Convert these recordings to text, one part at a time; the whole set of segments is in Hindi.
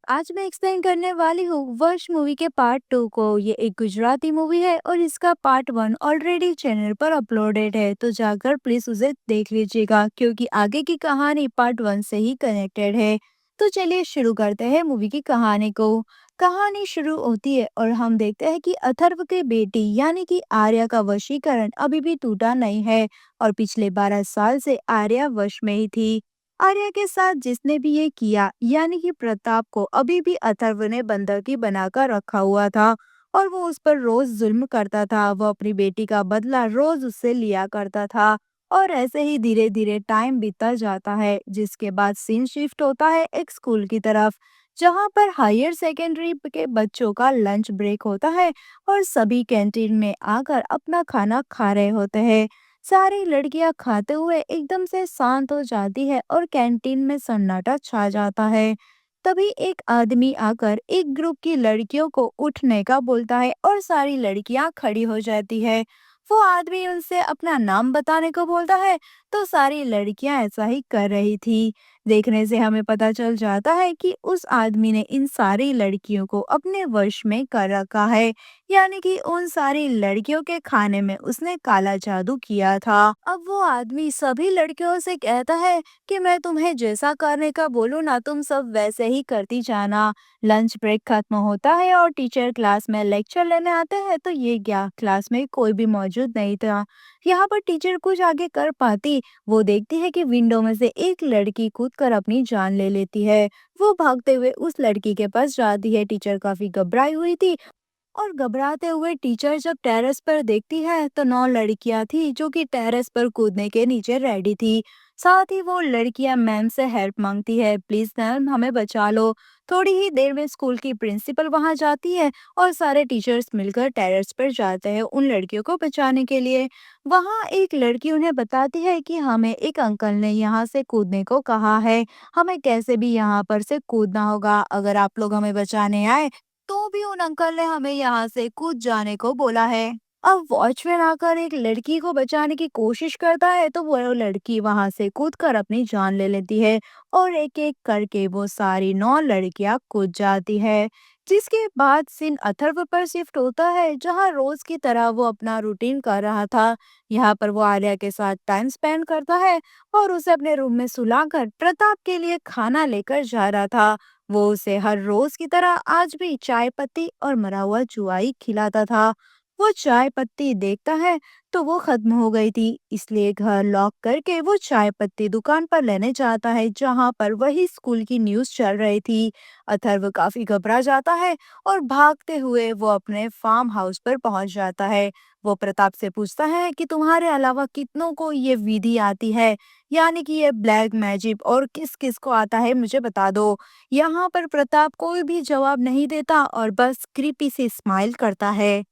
आज मैं एक्सप्लेन करने वाली हूँ वर्ष मूवी के पार्ट 2 को। ये एक गुजराती मूवी है और इसका पार्ट 1 ऑलरेडी चैनल पर अपलोडेड है, तो जाकर प्लीज उसे देख लीजिएगा क्योंकि आगे की कहानी पार्ट 1 से ही कनेक्टेड है। तो चलिए शुरू करते हैं मूवी की कहानी को। कहानी शुरू होती है और हम देखते हैं कि अथर्व की बेटी यानी कि आर्या का वशीकरण अभी भी टूटा नहीं है और पिछले 12 साल से आर्या वश में ही थी। आर्या के साथ जिसने भी ये किया यानी कि प्रताप को अभी भी अथर्व ने बंधकी बनाकर रखा हुआ था और वो उस पर रोज जुल्म करता था। वो अपनी बेटी का बदला रोज उससे लिया करता था और ऐसे ही धीरे धीरे टाइम बीतता जाता है, जिसके बाद सीन शिफ्ट होता है एक स्कूल की तरफ, जहाँ पर हायर सेकेंडरी के बच्चों का लंच ब्रेक होता है और सभी कैंटीन में आकर अपना खाना खा रहे होते हैं। सारी लड़कियां खाते हुए एकदम से शांत हो जाती है और कैंटीन में सन्नाटा छा जाता है। तभी एक आदमी आकर एक ग्रुप की लड़कियों को उठने का बोलता है और सारी लड़कियां खड़ी हो जाती है। वो आदमी उनसे अपना नाम बताने को बोलता है, तो सारी लड़कियां ऐसा ही कर रही थी। देखने से हमें पता चल जाता है कि उस आदमी ने इन सारी लड़कियों को अपने वश में कर रखा है, यानी कि उन सारी लड़कियों के खाने में उसने काला जादू किया था। अब वो आदमी सभी लड़कियों से कहता है कि मैं तुम्हें जैसा करने का बोलूँ ना, तुम सब वैसे ही करती जाना। लंच ब्रेक खत्म होता है और टीचर क्लास में लेक्चर लेने आते हैं, तो ये क्या क्लास में कोई भी मौजूद नहीं था। यहाँ पर टीचर कुछ आगे कर पाती, वो देखती है कि विंडो में से एक लड़की कूदकर अपनी जान ले लेती है। वो भागते हुए उस लड़की के पास जाती है। टीचर काफी घबराई हुई थी और घबराते हुए टीचर जब टेरेस पर देखती है तो 9 लड़कियां थी जो कि टेरेस पर कूदने के नीचे रेडी थी। साथ ही वो लड़कियां मैम से हेल्प मांगती है, प्लीज मैम हमें बचा लो। थोड़ी ही देर में स्कूल की प्रिंसिपल वहां जाती है और सारे टीचर्स मिलकर टेरेस पर जाते हैं उन लड़कियों को बचाने के लिए। वहां एक लड़की उन्हें बताती है कि हमें एक अंकल ने यहाँ से कूदने को कहा है, हमें कैसे भी यहाँ पर से कूदना होगा। अगर आप लोग हमें बचाने आए तो भी उन अंकल ने हमें यहाँ से कूद जाने को बोला है। अब वॉचमैन आकर एक लड़की को बचाने की कोशिश करता है, तो वो लड़की वहां से कूदकर अपनी जान ले लेती है और एक एक करके वो सारी 9 लड़कियां कूद जाती है। जिसके बाद सीन अथर्व पर शिफ्ट होता है, जहां रोज की तरह वो अपना रूटीन कर रहा था। यहाँ पर वो आर्या के साथ टाइम स्पेंड करता है और उसे अपने रूम में सुलाकर प्रताप के लिए खाना लेकर जा रहा था। वो उसे हर रोज की तरह आज भी चाय पत्ती और मरा हुआ जुआई खिलाता था। वो चाय पत्ती देखता है तो वो खत्म हो गई थी, इसलिए घर लॉक करके वो चाय पत्ती दुकान पर लेने जाता है, जहाँ पर वही स्कूल की न्यूज़ चल रही थी। अथर्व काफी घबरा जाता है और भागते हुए वो अपने फार्म हाउस पर पहुंच जाता है। वो प्रताप से पूछता है कि तुम्हारे अलावा कितनों को ये विधि आती है, यानी कि ये ब्लैक मैजिक, और किस किस को आता है मुझे बता दो। यहाँ पर प्रताप कोई भी जवाब नहीं देता और बस क्रीपी से स्माइल करता है।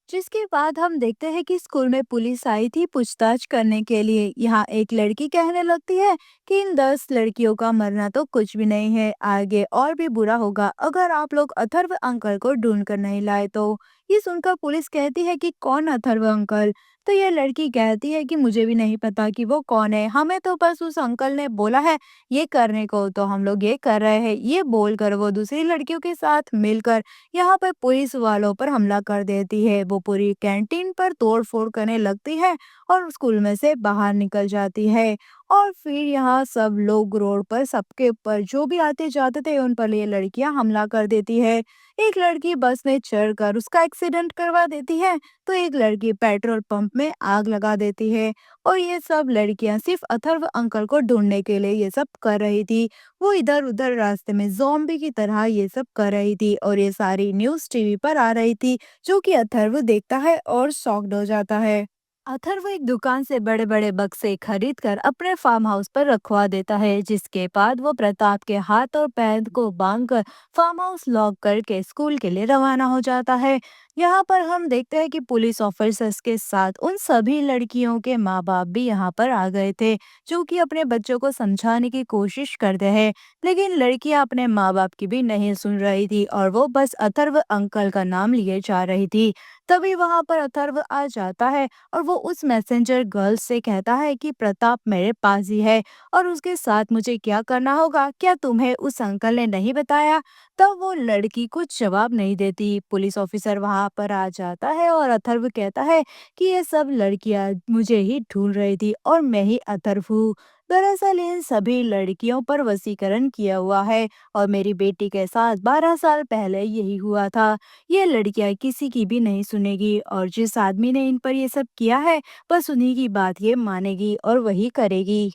जिसके बाद हम देखते हैं कि स्कूल में पुलिस आई थी पूछताछ करने के लिए। यहाँ एक लड़की कहने लगती है कि इन 10 लड़कियों का मरना तो कुछ भी नहीं है, आगे और भी बुरा होगा अगर आप लोग अथर्व अंकल को ढूंढ कर नहीं लाए तो। ये सुनकर पुलिस कहती है कि कौन अथर्व अंकल। तो ये लड़की कहती है कि मुझे भी नहीं पता कि वो कौन है, हमें तो बस उस अंकल ने बोला है ये करने को, तो हम लोग ये कर रहे हैं। ये बोलकर वो दूसरी लड़कियों के साथ मिलकर यहाँ पर पुलिस वालों पर हमला कर देती है। वो पूरी कैंटीन पर तोड़-फोड़ करने लगती है और स्कूल में से बाहर निकल जाती है। और फिर यहाँ सब लोग रोड पर सबके ऊपर जो भी आते-जाते थे उन पर ये लड़कियां हमला कर देती है। एक लड़की बस में चढ़कर उसका एक्सीडेंट करवा देती है, तो एक लड़की पेट्रोल पंप में आग लगा देती है। और ये सब लड़कियां सिर्फ अथर्व अंकल को ढूंढने के लिए ये सब कर रही थी। वो इधर-उधर रास्ते में ज़ॉम्बी की तरह ये सब कर रही थी और ये सारी न्यूज़ टीवी पर आ रही थी, जो कि अथर्व देखता है और शॉक्ड हो जाता है। अथर्व एक दुकान से बड़े-बड़े बक्से खरीद कर अपने फार्म हाउस पर रखवा देता है, जिसके बाद वो प्रताप के हाथ और पैर को बांधकर फार्म हाउस लॉक करके स्कूल के लिए रवाना हो जाता है। यहाँ पर हम देखते हैं कि पुलिस ऑफिसर्स के साथ उन सभी लड़कियों के माँ-बाप भी यहाँ पर आ गए थे, जो कि अपने बच्चों को समझाने की कोशिश करते हैं। लेकिन लड़कियाँ अपने माँ-बाप की भी नहीं सुन रही थी और वो बस अथर्व अंकल का नाम लिए जा रही थी। तभी वहाँ पर अथर्व आ जाता है और वो उस मैसेंजर गर्ल से कहता है कि प्रताप मेरे पास ही है और उसके साथ मुझे क्या करना होगा, क्या तुम्हें उस अंकल ने नहीं बताया? तब वो लड़की कुछ जवाब नहीं देती। पुलिस ऑफिसर वहां पर आ जाता है और अथर्व कहता है कि ये सब लड़कियां मुझे ही ढूंढ रही थी और मैं ही अथर्व हूँ। दरअसल इन सभी लड़कियों पर वशीकरण किया हुआ है और मेरी बेटी के साथ 12 साल पहले यही हुआ था। ये लड़कियां किसी की भी नहीं सुनेगी और जिस आदमी ने इन पर ये सब किया है बस उन्हीं की बात ये मानेगी और वही करेगी।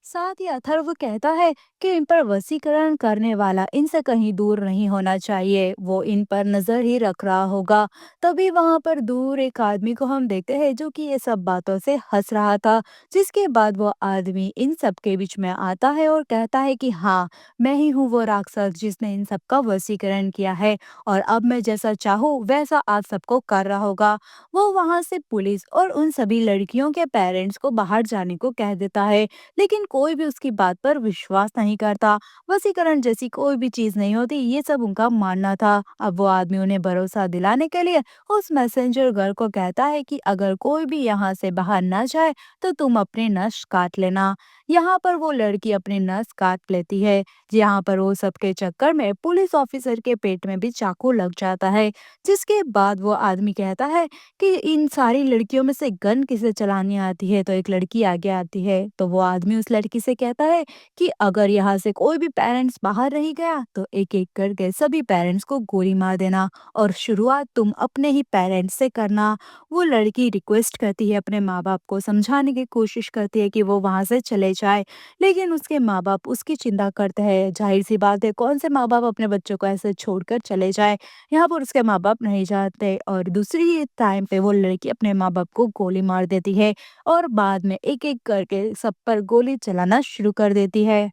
साथ ही अथर्व कहता है कि इन पर वशीकरण करने वाला इनसे कहीं दूर नहीं होना चाहिए, वो इन पर नजर ही रख रहा होगा। तभी वहां पर दूर एक आदमी को हम देखते हैं जो कि ये सब बातों से हंस रहा था। जिसके बाद वो आदमी इन सब के बीच में आता है और कहता है कि हाँ, मैं ही हूँ वो राक्षस जिसने इन सब का वशीकरण किया है और अब मैं जैसा चाहूँ वैसा आप सबको कर रहा होगा। वो वहां से पुलिस और उन सभी लड़कियों के पेरेंट्स को बाहर जाने को कह देता है, लेकिन कोई भी उसकी बात पर विश्वास नहीं करता। वशीकरण जैसी कोई भी चीज नहीं होती, ये सब उनका मानना था। अब वो आदमी उन्हें भरोसा दिलाने के लिए उस मैसेंजर गर्ल को कहता है कि अगर कोई भी यहाँ से बाहर ना जाए तो तुम अपने नस काट लेना। यहाँ पर वो लड़की अपने नस काट लेती है। यहाँ पर वो सबके चक्कर में पुलिस ऑफिसर के पेट में भी चाकू लग जाता है। जिसके बाद वो आदमी कहता है कि इन सारी लड़कियों में से गन किसे चलानी आती है, तो एक लड़की आगे आती है। तो वो आदमी उस लड़की से कहता है कि अगर यहाँ से कोई भी पेरेंट्स बाहर नहीं गया तो एक एक करके सभी पेरेंट्स को गोली मार देना और शुरुआत तुम अपने ही पेरेंट्स से करना। वो लड़की रिक्वेस्ट करती है, अपने माँ बाप को समझाने की कोशिश करती है कि वो वहां से चले जाए, लेकिन उसके माँ बाप उसकी चिंता करते हैं। जाहिर सी बात है, कौन से माँ बाप अपने बच्चों को ऐसे छोड़कर चले जाए। यहाँ पर उसके माँ बाप नहीं चाहते और दूसरी ही टाइम पे वो लड़की अपने माँ बाप को गोली मार देती है और बाद में एक एक करके सब पर गोली चलाना शुरू कर देती है।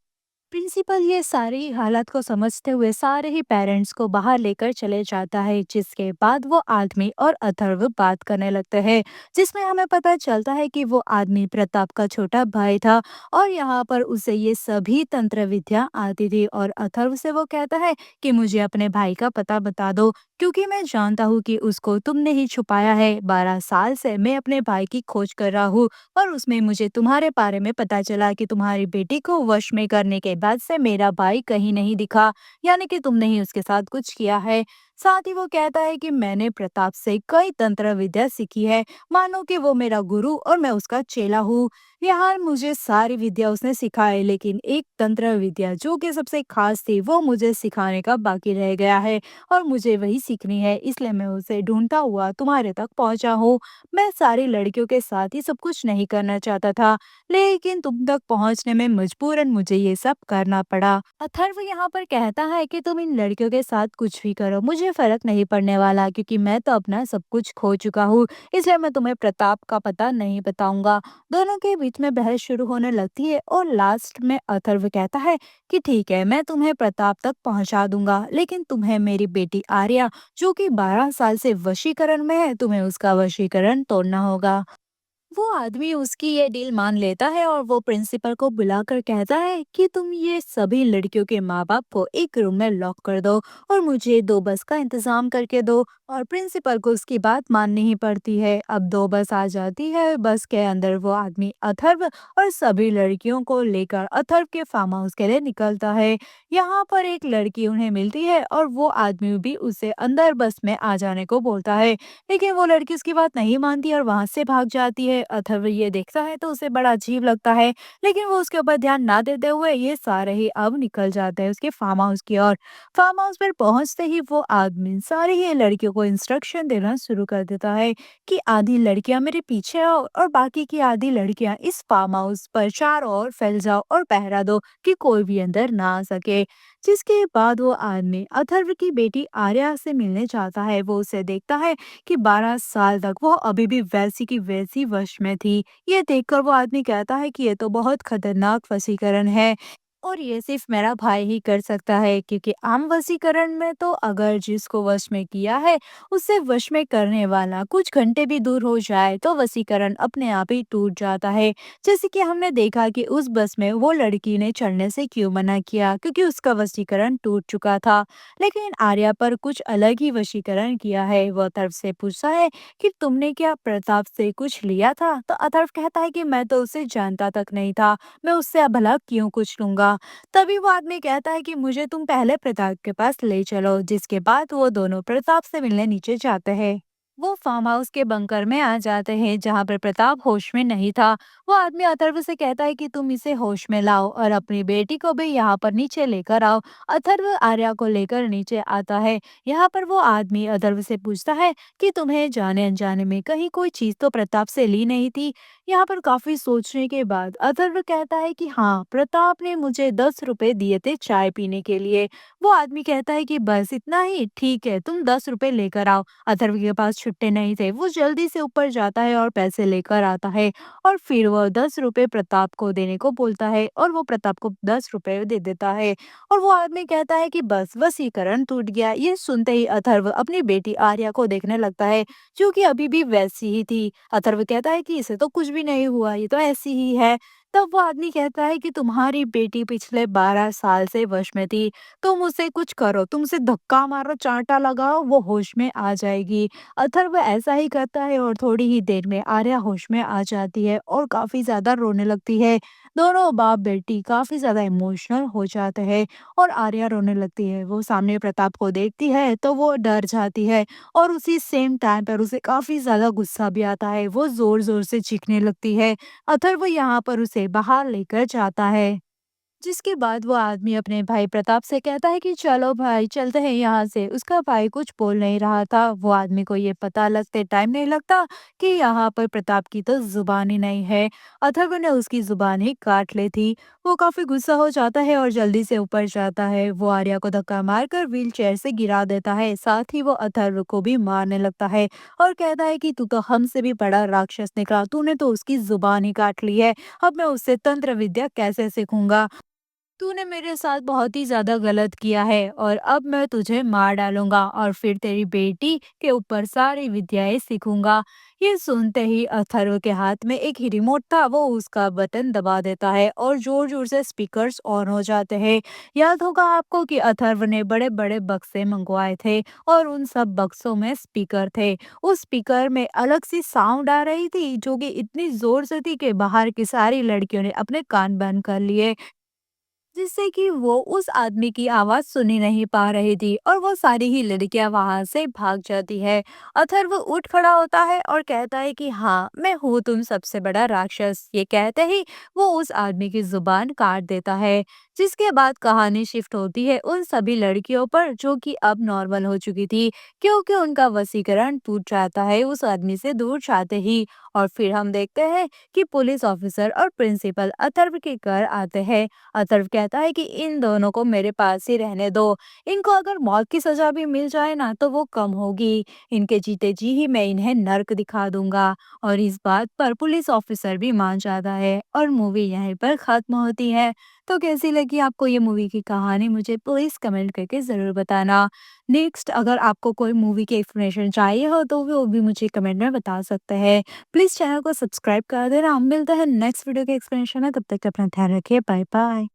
प्रिंसिपल ये सारी हालात को समझते हुए सारे ही पेरेंट्स को बाहर लेकर चले जाता है, जिसके बाद वो आदमी और अथर्व बात करने लगते हैं, जिसमें हमें पता चलता है कि वो आदमी प्रताप का छोटा भाई था और यहाँ पर उसे ये सभी तंत्र विद्या आती थी और अथर्व से वो कहता है कि मुझे अपने भाई का पता बता दो, क्योंकि मैं जानता हूँ कि उसको तुमने ही छुपाया है। 12 साल से मैं अपने भाई की खोज कर रहा हूँ और उसमें मुझे तुम्हारे बारे में पता चला कि तुम्हारी बेटी को वश में करने के बाद से मेरा भाई कहीं नहीं दिखा, यानी कि तुमने ही उसके साथ कुछ किया है। साथ ही वो कहता है कि मैंने प्रताप से कई तंत्र विद्या सीखी है, मानो कि वो मेरा गुरु और मैं उसका चेला हूँ। यहाँ मुझे सारी विद्या उसने सिखाई, लेकिन एक तंत्र विद्या जो कि सबसे खास थी वो मुझे सिखाने का बाकी रह गया है और मुझे वही सीखनी है, इसलिए मैं उसे ढूंढता हुआ तुम्हारे तक पहुंचा हूँ। मैं सारी लड़कियों के साथ ही सब कुछ नहीं करना चाहता था, लेकिन तुम तक पहुंचने में मजबूरन मुझे ये सब करना पड़ा। अथर्व यहाँ पर कहता है कि तुम इन लड़कियों के साथ कुछ भी करो, मुझे फर्क नहीं पड़ने वाला, क्योंकि मैं तो अपना सब कुछ खो चुका हूँ, इसलिए मैं तुम्हें प्रताप का पता नहीं बताऊंगा। दोनों के बीच में बहस शुरू होने लगती है और लास्ट में अथर्व कहता है कि ठीक है, मैं तुम्हें प्रताप तक पहुंचा दूंगा, लेकिन तुम्हें मेरी बेटी आर्या जो कि 12 साल से वशीकरण में है, तुम्हें उसका वशीकरण तोड़ना होगा। वो आदमी उसकी ये डील मान लेता है और वो प्रिंसिपल को बुलाकर कहता है कि तुम ये सभी लड़कियों के माँ बाप को एक रूम में लॉक कर दो और मुझे 2 बस का इंतजाम करके दो। और प्रिंसिपल को उसकी बात माननी ही पड़ती है। अब 2 बस आ जाती है। बस के अंदर वो आदमी अथर्व और सभी लड़कियों को लेकर अथर्व के फार्म हाउस के लिए निकलता है। यहाँ पर एक लड़की उन्हें मिलती है और वो आदमी भी उसे अंदर बस में आ जाने को बोलता है, लेकिन वो लड़की उसकी बात नहीं मानती और वहां से भाग जाती है। अथर्व ये देखता है तो उसे बड़ा अजीब लगता है, लेकिन वो उसके ऊपर ध्यान ना देते हुए ये सारे ही अब निकल जाते हैं उसके फार्म हाउस की ओर। फार्म हाउस पर पहुंचते ही वो आदमी सारी ही लड़कियों को इंस्ट्रक्शन देना शुरू कर देता है कि आधी लड़कियां मेरे पीछे आओ और बाकी की आधी लड़कियां इस फार्म हाउस पर चारों ओर फैल जाओ और पहरा दो कि कोई भी अंदर ना आ सके। जिसके बाद वो आदमी अथर्व की बेटी आर्या से मिलने जाता है। वो उसे देखता है कि 12 साल तक वो अभी भी वैसी की वैसी वश में थी। ये देखकर वो आदमी कहता है कि ये तो बहुत खतरनाक वशीकरण है और ये सिर्फ मेरा भाई ही कर सकता है, क्योंकि आम वशीकरण में तो अगर जिसको वश में किया है उससे वश में करने वाला कुछ घंटे भी दूर हो जाए तो वशीकरण अपने आप ही टूट जाता है। जैसे कि हमने देखा कि उस बस में वो लड़की ने चढ़ने से क्यों मना किया, क्योंकि उसका वशीकरण टूट चुका था। लेकिन आर्या पर कुछ अलग ही वशीकरण किया है। वो अथर्व से पूछता है कि तुमने क्या प्रताप से कुछ लिया था, तो अथर्व कहता है कि मैं तो उसे जानता तक नहीं था, मैं उससे अब भला क्यों कुछ लूंगा। तभी वो आदमी कहता है कि मुझे तुम पहले प्रताप के पास ले चलो, जिसके बाद वो दोनों प्रताप से मिलने नीचे जाते हैं। वो फार्म हाउस के बंकर में आ जाते हैं जहाँ पर प्रताप होश में नहीं था। वो आदमी अथर्व से कहता है कि तुम इसे होश में लाओ और अपनी बेटी को भी यहाँ पर नीचे लेकर आओ। अथर्व आर्या को लेकर नीचे आता है। यहाँ पर वो आदमी अथर्व से पूछता है कि तुम्हें जाने अनजाने में कहीं कोई चीज तो प्रताप से ली नहीं थी। यहाँ पर काफी सोचने के बाद अथर्व कहता है कि हाँ, प्रताप ने मुझे 10 रुपए दिए थे चाय पीने के लिए। वो आदमी कहता है कि बस इतना ही, ठीक है, तुम 10 रुपए लेकर आओ। अथर्व के पास छुट्टे नहीं थे। वो जल्दी से ऊपर जाता है और पैसे लेकर आता है और फिर वह 10 रुपए प्रताप को देने को बोलता है और वो प्रताप को 10 रुपए दे देता है। और वो आदमी कहता है कि बस वशीकरण टूट गया। ये सुनते ही अथर्व अपनी बेटी आर्या को देखने लगता है, जो कि अभी भी वैसी ही थी। अथर्व कहता है कि इसे तो कुछ भी नहीं हुआ, ये तो ऐसी ही है। तब वो आदमी कहता है कि तुम्हारी बेटी पिछले 12 साल से वश में थी, तुम उसे कुछ करो, तुम उसे धक्का मारो, चांटा लगाओ, वो होश में आ जाएगी। अथर्व ऐसा ही करता है और थोड़ी ही देर में आर्या होश में आ जाती है और काफी ज्यादा रोने लगती है। दोनों बाप बेटी काफी ज्यादा इमोशनल हो जाते हैं और आर्या रोने लगती है। वो सामने प्रताप को देखती है तो वो डर जाती है और उसी सेम टाइम पर उसे काफी ज्यादा गुस्सा भी आता है। वो जोर जोर से चीखने लगती है। अथर्व यहाँ पर उसे बाहर लेकर जाता है, जिसके बाद वो आदमी अपने भाई प्रताप से कहता है कि चलो भाई चलते हैं यहाँ से। उसका भाई कुछ बोल नहीं रहा था। वो आदमी को ये पता लगते टाइम नहीं लगता कि यहाँ पर प्रताप की तो जुबान ही नहीं है। अथर्व ने उसकी जुबान ही काट ली थी। वो काफी गुस्सा हो जाता है और जल्दी से ऊपर जाता है। वो आर्या को धक्का मारकर व्हील चेयर से गिरा देता है। साथ ही वो अथर्व को भी मारने लगता है और कहता है कि तू तो हमसे भी बड़ा राक्षस निकला, तूने तो उसकी जुबान ही काट ली है। अब मैं उससे तंत्र विद्या कैसे सीखूंगा। तूने मेरे साथ बहुत ही ज़्यादा गलत किया है और अब मैं तुझे मार डालूँगा और फिर तेरी बेटी के ऊपर सारी विद्याएँ सीखूँगा। ये सुनते ही अथर्व के हाथ में एक ही रिमोट था, वो उसका बटन दबा देता है और ज़ोर-ज़ोर से स्पीकर्स ऑन हो जाते हैं। याद होगा आपको कि अथर्व ने बड़े-बड़े बक्से मंगवाए थे और उन सब बक्सों में स्पीकर थे। उस स्पीकर में अलग सी साउंड आ रही थी, जो कि इतनी ज़ोर से थी कि बाहर की सारी लड़कियों ने अपने कान बंद कर लिए। जिससे कि वो उस आदमी की आवाज सुन ही नहीं पा रही थी और वो सारी ही लड़कियां वहां से भाग जाती है। अथर्व उठ खड़ा होता है और कहता है कि हाँ, मैं हूँ तुम सबसे बड़ा राक्षस। ये कहते ही वो उस आदमी की जुबान काट देता है। जिसके बाद कहानी शिफ्ट होती है उन सभी लड़कियों पर, जो कि अब नॉर्मल हो चुकी थी, क्योंकि उनका वशीकरण टूट जाता है उस आदमी से दूर जाते ही। और फिर हम देखते हैं कि पुलिस ऑफिसर और प्रिंसिपल अथर्व के घर आते हैं। अथर्व कहता है कि इन दोनों को मेरे पास ही रहने दो। इनको अगर मौत की सजा भी मिल जाए ना तो वो कम होगी। इनके जीते जी ही मैं इन्हें नर्क दिखा दूंगा। और इस बात पर पुलिस ऑफिसर भी मान जाता है और मूवी यहीं पर खत्म होती है। तो कैसी लगी आपको ये मूवी की कहानी, मुझे प्लीज कमेंट करके जरूर बताना। नेक्स्ट अगर आपको कोई मूवी की एक्सप्लेनेशन चाहिए हो तो वो भी मुझे कमेंट में बता सकते हैं। प्लीज चैनल को सब्सक्राइब कर देना। हम मिलते हैं नेक्स्ट वीडियो के एक्सप्लेनेशन में, तब तक अपना ध्यान रखिए। Bye bye.